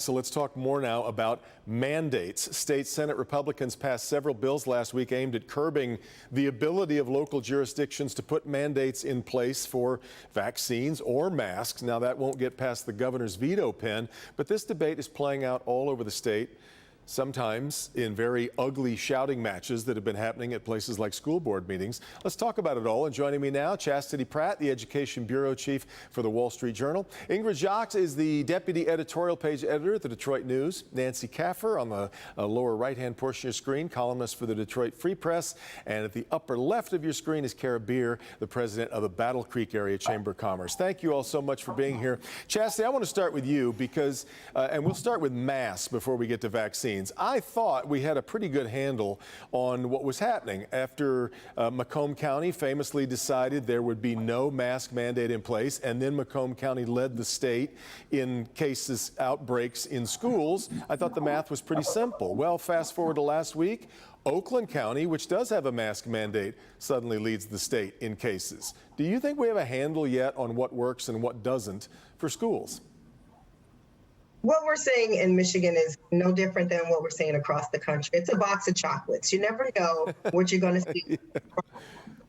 So let's talk more now about mandates. State Senate Republicans passed several bills last week aimed at curbing the ability of local jurisdictions to put mandates in place for vaccines or masks. Now, that won't get past the governor's veto pen, but this debate is playing out all over the state, sometimes in very ugly shouting matches that have been happening at places like school board meetings. Let's talk about it all. And joining me now, Chastity Pratt, the Education Bureau Chief for the Wall Street Journal. Ingrid Jacques is the Deputy Editorial Page Editor at the Detroit News. Nancy Kaffer on the lower right-hand portion of your screen, columnist for the Detroit Free Press. And at the upper left of your screen is Kara Beer, the President of the Battle Creek Area Chamber of Commerce. Thank you all so much for being here. Chastity, I want to start with you because, and we'll start with masks before we get to vaccines. I thought we had a pretty good handle on what was happening after Macomb County famously decided there would be no mask mandate in place, and then Macomb County led the state in cases, outbreaks in schools. I thought the math was pretty simple. Well, fast forward to last week, Oakland County, which does have a mask mandate, suddenly leads the state in cases. Do you think we have a handle yet on what works and what doesn't for schools? What we're seeing in Michigan is no different than what we're seeing across the country. It's a box of chocolates. You never know what you're going to see from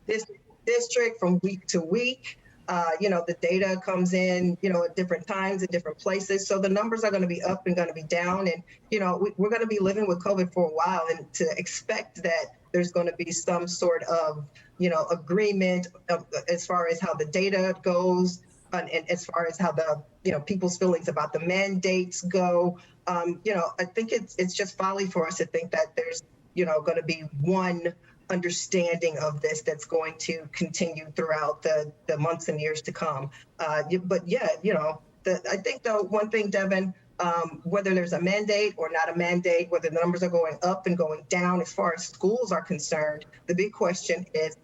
this district from week to week. The data comes in, at different times, in different places. So the numbers are going to be up and going to be down. And, we're going to be living with COVID for a while. And to expect that there's going to be some sort of, agreement as far as how the data goes, and as far as how the people's feelings about the mandates go, I think it's just folly for us to think that there's going to be one understanding of this that's going to continue throughout the months and years to come. I think the one thing, Devin, whether there's a mandate or not a mandate, whether the numbers are going up and going down as far as schools are concerned, the big question is,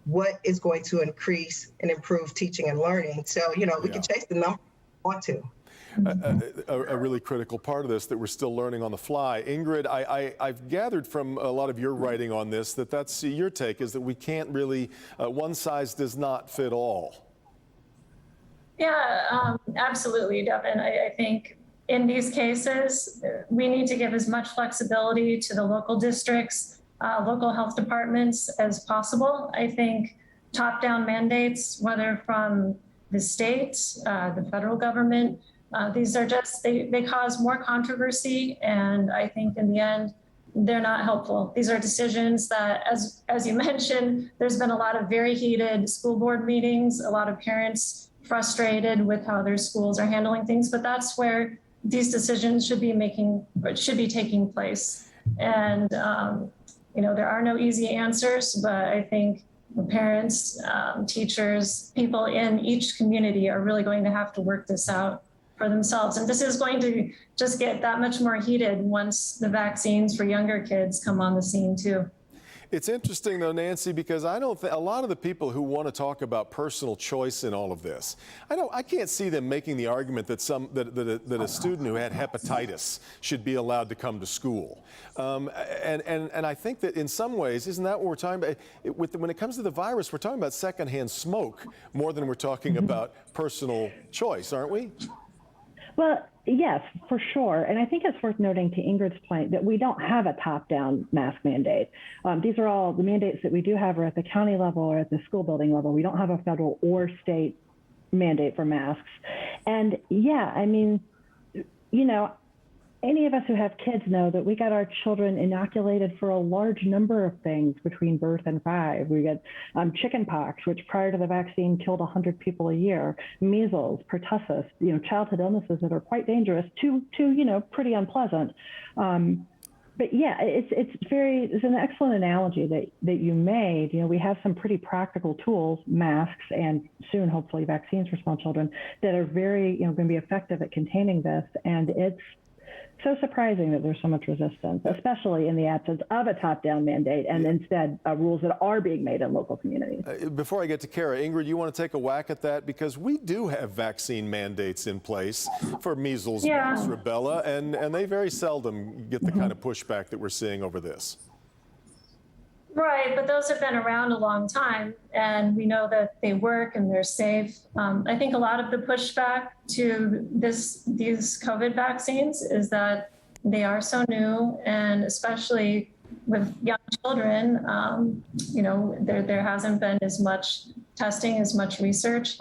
what is going to increase and improve teaching and learning? So, we can chase the number if we want to. A really critical part of this that we're still learning on the fly. Ingrid, I've gathered from a lot of your writing on this that's your take, is that we can't really, one size does not fit all. Yeah, absolutely, Devin. I think in these cases, we need to give as much flexibility to the local districts, local health departments as possible. I think top-down mandates, whether from the state, the federal government, these are just, they cause more controversy. And I think in the end, they're not helpful. These are decisions that, as you mentioned, there's been a lot of very heated school board meetings, a lot of parents frustrated with how their schools are handling things, but that's where these decisions should be taking place. And, there are no easy answers, but I think the parents, teachers, people in each community are really going to have to work this out for themselves. And this is going to just get that much more heated once the vaccines for younger kids come on the scene too. It's interesting, though, Nancy, because I don't think a lot of the people who want to talk about personal choice in all of this, I can't see them making the argument that that a student who had hepatitis should be allowed to come to school. And I think that in some ways, isn't that what we're talking about? When it comes to the virus, we're talking about secondhand smoke more than we're talking about personal choice, aren't we? Well, yes, for sure. And I think it's worth noting to Ingrid's point that we don't have a top-down mask mandate. These are all the mandates that we do have are at the county level or at the school building level. We don't have a federal or state mandate for masks. And yeah, I mean, any of us who have kids know that we got our children inoculated for a large number of things between birth and 5. We got chicken pox, which prior to the vaccine killed 100 people a year, measles, pertussis, childhood illnesses that are quite dangerous to pretty unpleasant. But yeah, it's an excellent analogy that you made. We have some pretty practical tools, masks, and soon hopefully vaccines for small children that are very, going to be effective at containing this. And it's so surprising that there's so much resistance, especially in the absence of a top-down mandate and instead rules that are being made in local communities. Before I get to Kara, Ingrid, you want to take a whack at that? Because we do have vaccine mandates in place for measles, mumps, rubella, and they very seldom get the kind of pushback that we're seeing over this. Right, but those have been around a long time, and we know that they work and they're safe. I think a lot of the pushback to these COVID vaccines is that they are so new, and especially with young children, there hasn't been as much testing, as much research.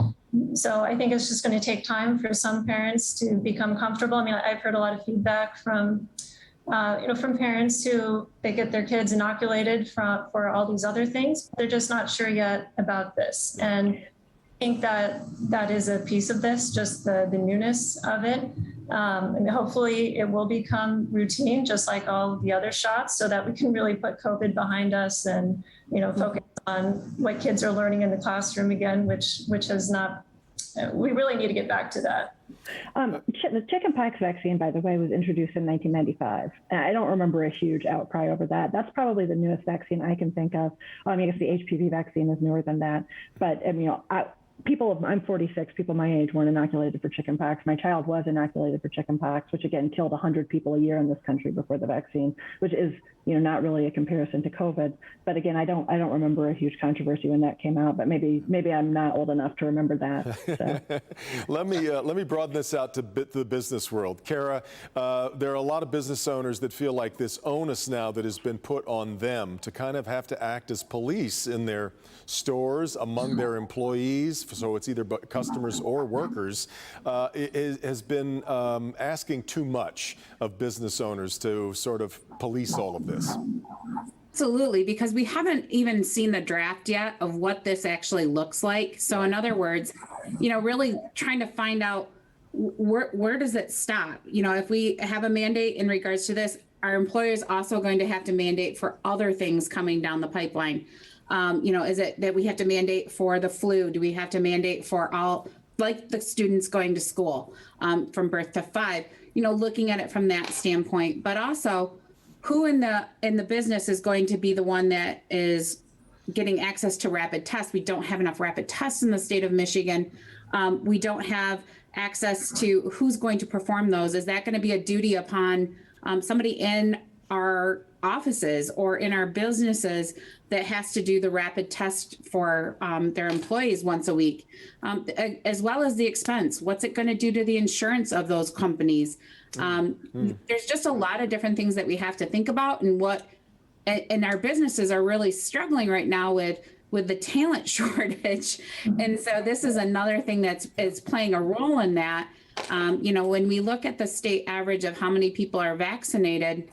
So I think it's just going to take time for some parents to become comfortable. I mean, I've heard a lot of feedback from parents who they get their kids inoculated for all these other things. They're just not sure yet about this. And I think that is a piece of this, just the newness of it. And hopefully it will become routine, just like all the other shots, so that we can really put COVID behind us and, focus on what kids are learning in the classroom again, which has not, we really need to get back to that. The chickenpox vaccine, by the way, was introduced in 1995. I don't remember a huge outcry over that. That's probably the newest vaccine I can think of. I guess the HPV vaccine is newer than that. But I'm 46, people my age weren't inoculated for chickenpox. My child was inoculated for chickenpox, which again killed 100 people a year in this country before the vaccine, which is not really a comparison to COVID. But again, I don't remember a huge controversy when that came out. But maybe I'm not old enough to remember that. So. Let me broaden this out to the business world. Kara, there are a lot of business owners that feel like this onus now that has been put on them to kind of have to act as police in their stores, among their employees, so it's either customers or workers, has been asking too much of business owners to sort of police all of this. Absolutely, because we haven't even seen the draft yet of what this actually looks like. So in other words, really trying to find out where does it stop? If we have a mandate in regards to this, our employers also going to have to mandate for other things coming down the pipeline. Is it that we have to mandate for the flu? Do we have to mandate for all, like the students going to school from birth to 5? Looking at it from that standpoint, but also who in the business is going to be the one that is getting access to rapid tests. We don't have enough rapid tests in the state of Michigan. We don't have access to who's going to perform those. Is that going to be a duty upon somebody in our offices or in our businesses that has to do the rapid test for their employees once a week, as well as the expense? What's it going to do to the insurance of those companies? There's just a lot of different things that we have to think about, and our businesses are really struggling right now with the talent shortage. And so this is another thing is playing a role in that. When we look at the state average of how many people are vaccinated,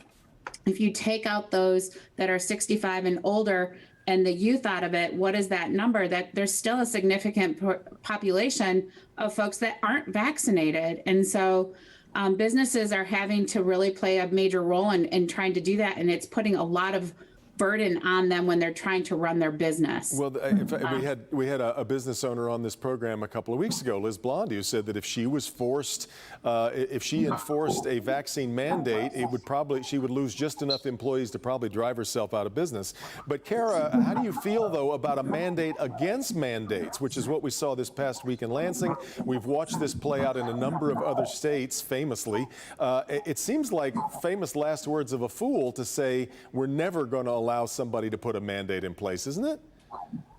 if you take out those that are 65 and older and the youth out of it, what is that number? That there's still a significant population of folks that aren't vaccinated. And so businesses are having to really play a major role in trying to do that. And it's putting a lot of burden on them when they're trying to run their business. Well, in fact, we had a business owner on this program a couple of weeks ago, Liz Blondie, who said that if she was forced, if she enforced a vaccine mandate, she would lose just enough employees to probably drive herself out of business. But Kara, how do you feel though about a mandate against mandates, which is what we saw this past week in Lansing? We've watched this play out in a number of other states, famously. It seems like famous last words of a fool to say we're never going to allow somebody to put a mandate in place, isn't it?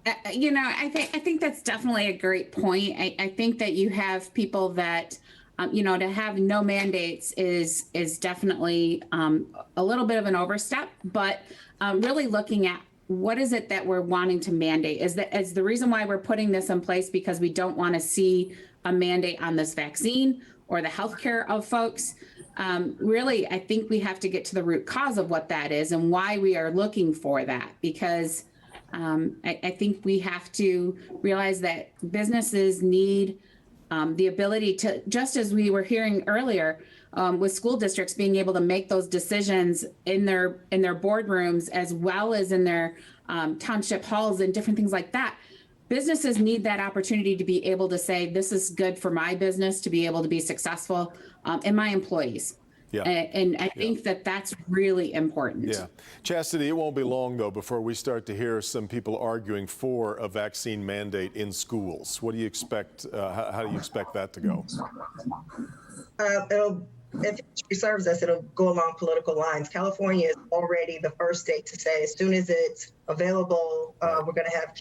I think that's definitely a great point. I think that you have people that, to have no mandates is definitely a little bit of an overstep, but really looking at what is it that we're wanting to mandate? Is the reason why we're putting this in place because we don't want to see a mandate on this vaccine or the healthcare of folks? Really, I think we have to get to the root cause of what that is and why we are looking for that, because I think we have to realize that businesses need the ability to, just as we were hearing earlier, with school districts being able to make those decisions in their boardrooms as well as in their township halls and different things like that. Businesses need that opportunity to be able to say, this is good for my business to be able to be successful and my employees. Yeah. And I think that that's really important. Yeah. Chastity, it won't be long, though, before we start to hear some people arguing for a vaccine mandate in schools. What do you expect? How do you expect that to go? if history serves us, it'll go along political lines. California is already the first state to say as soon as it's available, we're going to have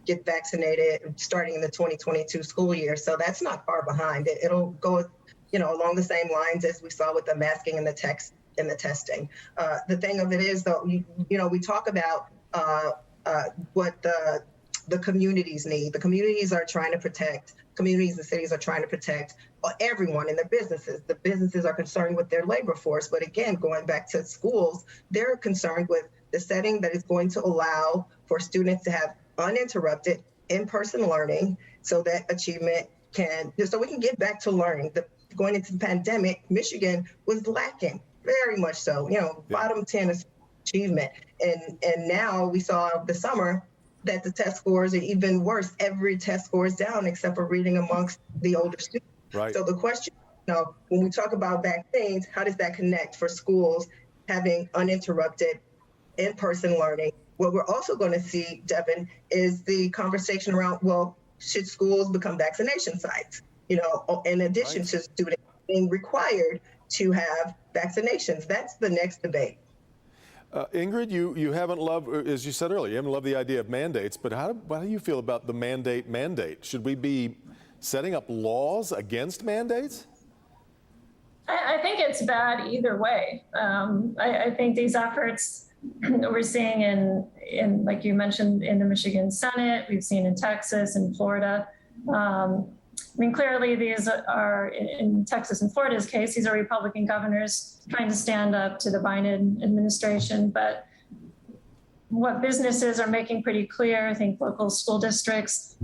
get vaccinated starting in the 2022 school year. So that's not far behind. It'll go, along the same lines as we saw with the masking and the testing. The thing of it is, though, we talk about what the communities need. The communities are trying to protect. Communities and cities are trying to protect everyone in their businesses. The businesses are concerned with their labor force. But again, going back to schools, they're concerned with the setting that is going to allow for students to have uninterrupted in-person learning so that achievement so we can get back to learning. Going into the pandemic, Michigan was lacking, very much so, bottom 10 achievement. And now we saw this summer that the test scores are even worse. Every test score is down except for reading amongst the older students. Right. So the question, when we talk about vaccines, how does that connect for schools having uninterrupted in-person learning? What we're also going to see, Devin, is the conversation around, well, should schools become vaccination sites? In addition to students being required to have vaccinations. That's the next debate. Ingrid, you haven't loved, as you said earlier, you haven't loved the idea of mandates, but how do you feel about the mandate? Should we be setting up laws against mandates? I think it's bad either way. I think these efforts that we're seeing in, like you mentioned, in the Michigan Senate, we've seen in Texas and Florida. Clearly these are, in Texas and Florida's case, these are Republican governors trying to stand up to the Biden administration. But what businesses are making pretty clear, I think local school districts,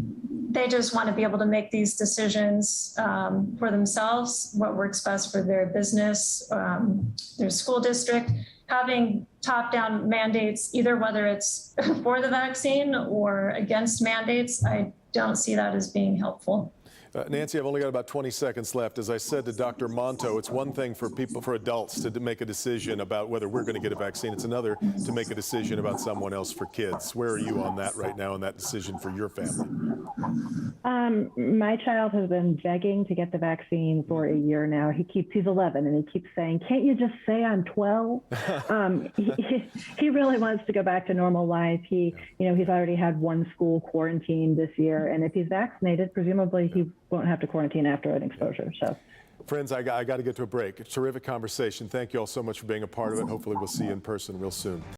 they just want to be able to make these decisions for themselves, what works best for their business, their school district. Having top-down mandates, either whether it's for the vaccine or against mandates, I don't see that as being helpful. Nancy, I've only got about 20 seconds left. As I said to Dr. Monto, it's one thing for adults to make a decision about whether we're going to get a vaccine. It's another to make a decision about someone else for kids. Where are you on that right now, on that decision for your family? My child has been begging to get the vaccine for a year now. He's 11 and he keeps saying, can't you just say I'm 12? He really wants to go back to normal life. He's already had one school quarantine this year. And if he's vaccinated, presumably he won't have to quarantine after an exposure. So, friends, I got to get to a break. Terrific conversation. Thank you all so much for being a part of it. Hopefully we'll see you in person real soon.